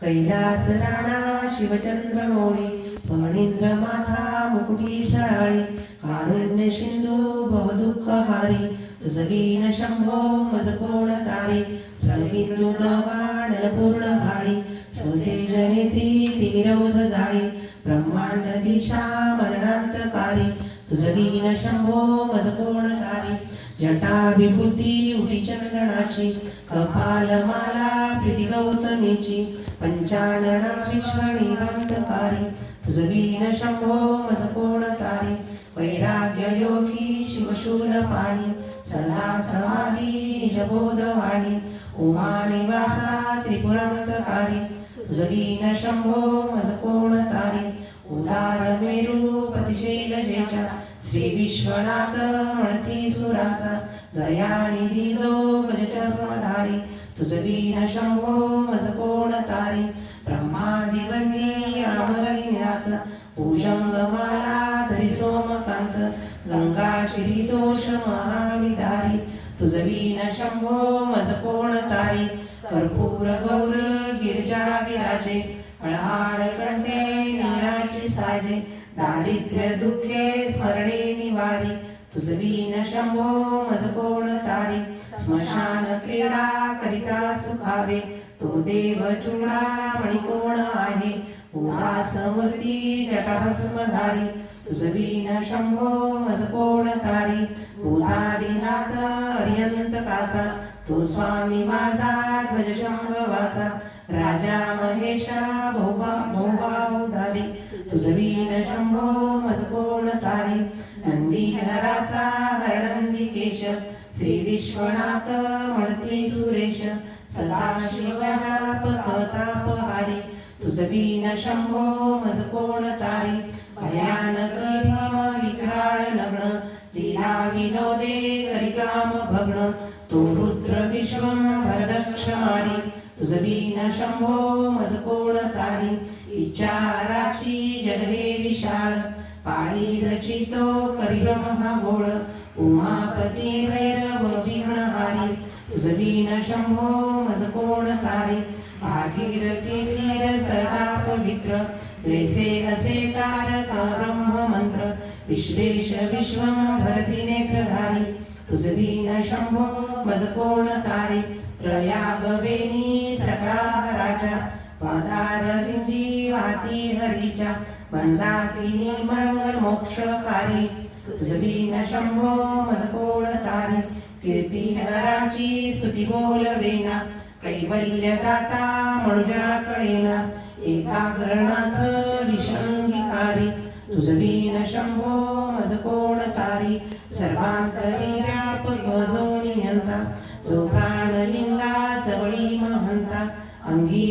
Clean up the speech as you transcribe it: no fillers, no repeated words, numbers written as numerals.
कैलास राणा शिवचंद्र मोळी फणींद्र माथा मुकुटी सळाळी कारुण्य सिंधू भवदुःख हारी तुझ लीन शंभो मज कोण तारी रविंदू दवा नलपूर्ण भाळी स्वतेज नेत्री तिमिरौध जाळी ब्रह्मांड दिशा मरणांतकारी तुझ लीन शंभो मज कोण तारी जटा विभूती उटी चंदनाची कपाल माला प्रीती गौतमीची पंचानना विश्वनिवंतकारी तुझ लीन शंभो मज कोण तारी वैराग्य योगी शिवशूल पाणी सदा समाधी निजबोधवाणी उमा निवासा त्रिपुरांतकारी तुझ लीन शंभो मज कोण तारी उदार मेरू पतिशैलजेचा श्री विश्वनाथ म्हणती सुराचा दयानिधी जो गजचर्मधारी तुझ लीन शंभो मज कोण तारी ब्रह्मादिवंदी अमरलिन्यात भुजंगमाला धरी सोमकांत गंगा श्री दोष महाविदारी तुझ लीन शंभो मज कोण तारी कर्पूर गौर गिरिजा विराजे हळहाळ कंठे नीळाची साजे दारिद्र्य दुःखे स्मरणे निवारी तुझ लीन शंभो मज कोण तारी स्मशान क्रीडा करिता सुखावे तो देव चूडामणी कोण आहे उदास मूर्ती जटाभस्मधारी तुझ लीन शंभो मज कोण तारी भूतादिनाथ अर्यंतकाचा तो स्वामी माझा ध्वज शंभवाचा राजा महेशा भोभावधारी तुझ लीन शंभो मज कोण तारी नंदीधराचा हरनंदिकेश श्री विश्वनाथ म्हणती सुरेश सदाशिवतापहारी तुझ लीन शंभो मज कोण तारी भयानक विक्राळ लग्न लीला विनोदे करिकाम भग्न तो रुद्र विश्वं भरदक्ष मारी तुझ लीन शंभो मज कोण तारी इच्छाराची जगले विशाळ पाळी रचितो करिब्रह्मगोळ उमापती भैरव विघ्नहारी तुझ लीन शंभो मज कोण तारी भागीरथी तीर सदा पवित्र जैसे असे तारक ब्रह्म मंत्र विश्वेश विश्वं भरती नेत्रधारी तुझ लीन शंभो मज कोण तारी प्रयागवेणी सकळा राजा पादारविंदी वाती हरीच्या बंदाकिनी मंगल मोक्षकारी तुझ लीन शंभो मज कोण तारी कीर्तिहराची स्तुती बोलवेना कैवल्यदाता मनुजाकडेना एकाग्रनाथ विषंगिकारी तुझ लीन शंभो मज कोण तारी सर्वांतरी व्यापक जो नियंता जो प्राणलिंगा जवळी महंता अंगी